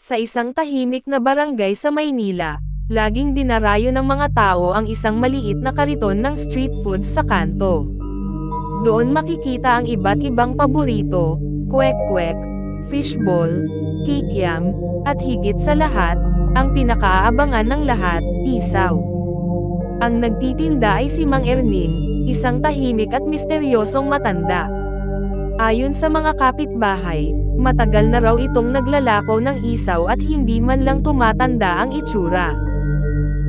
Sa isang tahimik na barangay sa Maynila, laging dinarayo ng mga tao ang isang maliit na kariton ng street foods sa kanto. Doon makikita ang iba't ibang paborito, kwek-kwek, fishball, kikiam, at higit sa lahat, ang pinakaabangan ng lahat, isaw. Ang nagtitinda ay si Mang Erning, isang tahimik at misteryosong matanda. Ayon sa mga kapitbahay, matagal na raw itong naglalako ng isaw at hindi man lang tumatanda ang itsura.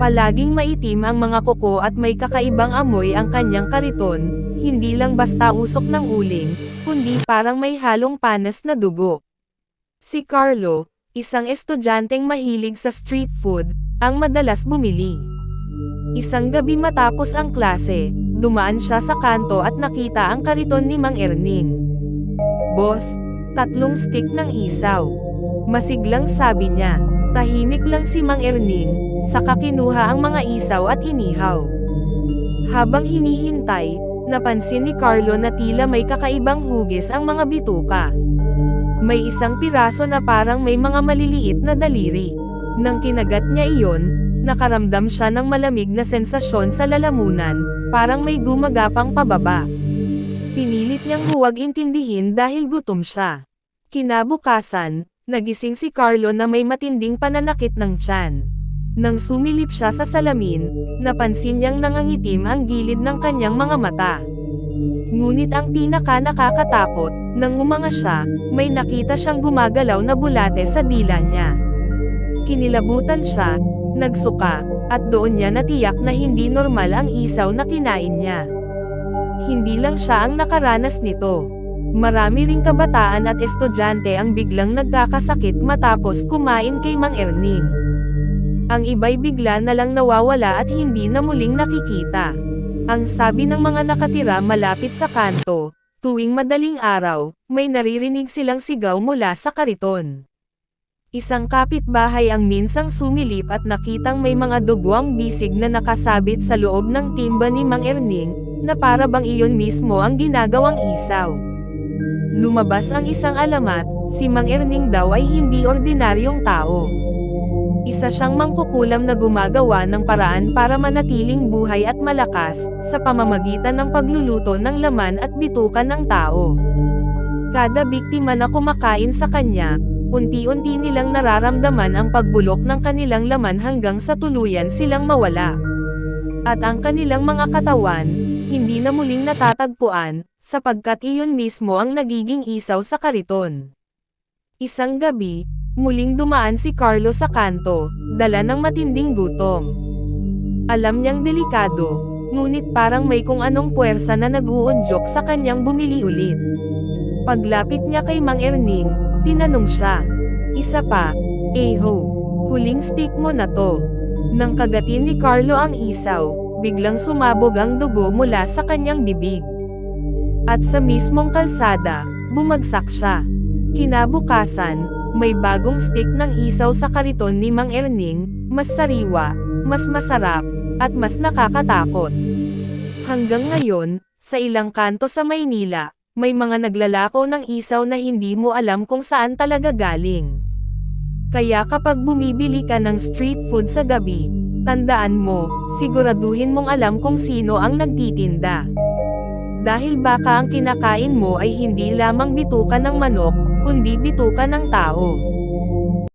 Palaging maitim ang mga kuko at may kakaibang amoy ang kanyang kariton, hindi lang basta usok ng uling, kundi parang may halong panas na dugo. Si Carlo, isang estudyanteng mahilig sa street food, ang madalas bumili. Isang gabi matapos ang klase, dumaan siya sa kanto at nakita ang kariton ni Mang Erning. "Boss, 3 stick ng isaw." Masiglang sabi niya. Tahimik lang si Mang Erning, saka kinuha ang mga isaw at inihaw. Habang hinihintay, napansin ni Carlo na tila may kakaibang hugis ang mga bituka. May isang piraso na parang may mga maliliit na daliri. Nang kinagat niya iyon, nakaramdam siya ng malamig na sensasyon sa lalamunan, parang may gumagapang pababa. Pinilit niyang huwag intindihin dahil gutom siya. Kinabukasan, nagising si Carlo na may matinding pananakit ng tiyan. Nang sumilip siya sa salamin, napansin niyang nangangitim ang gilid ng kanyang mga mata. Ngunit ang pinaka-nakakatakot, nang umanga siya, may nakita siyang gumagalaw na bulate sa dila niya. Kinilabutan siya, nagsuka, at doon niya natiyak na hindi normal ang isaw na kinain niya. Hindi lang siya ang nakaranas nito. Marami ring kabataan at estudyante ang biglang nagkakasakit matapos kumain kay Mang Erning. Ang iba'y bigla na lang nawawala at hindi na muling nakikita. Ang sabi ng mga nakatira malapit sa kanto, tuwing madaling araw, may naririnig silang sigaw mula sa kariton. Isang kapitbahay ang minsang sumilip at nakitang may mga duguang bisig na nakasabit sa loob ng timba ni Mang Erning, na para bang iyon mismo ang ginagawang isaw. Lumabas ang isang alamat, si Mang Erning daw ay hindi ordinaryong tao. Isa siyang mangkukulam na gumagawa ng paraan para manatiling buhay at malakas, sa pamamagitan ng pagluluto ng laman at bitukan ng tao. Kada biktima na kumakain sa kanya, unti-unti nilang nararamdaman ang pagbulok ng kanilang laman hanggang sa tuluyan silang mawala. At ang kanilang mga katawan, hindi na muling natatagpuan, sapagkat iyon mismo ang nagiging isaw sa kariton. Isang gabi, muling dumaan si Carlo sa kanto, dala ng matinding gutom. Alam niyang delikado, ngunit parang may kung anong puwersa na nag-uudyok sa kanyang bumili ulit. Paglapit niya kay Mang Erning, tinanong siya, "Isa pa, ho, huling stick mo na to." Nang kagatin ni Carlo ang isaw, biglang sumabog ang dugo mula sa kanyang bibig. At sa mismong kalsada, bumagsak siya. Kinabukasan, may bagong stick ng isaw sa kariton ni Mang Erning, mas sariwa, mas masarap, at mas nakakatakot. Hanggang ngayon, sa ilang kanto sa Maynila, may mga naglalako ng isaw na hindi mo alam kung saan talaga galing. Kaya kapag bumibili ka ng street food sa gabi, tandaan mo, siguraduhin mong alam kung sino ang nagtitinda. Dahil baka ang kinakain mo ay hindi lamang bituka ng manok, kundi bituka ng tao.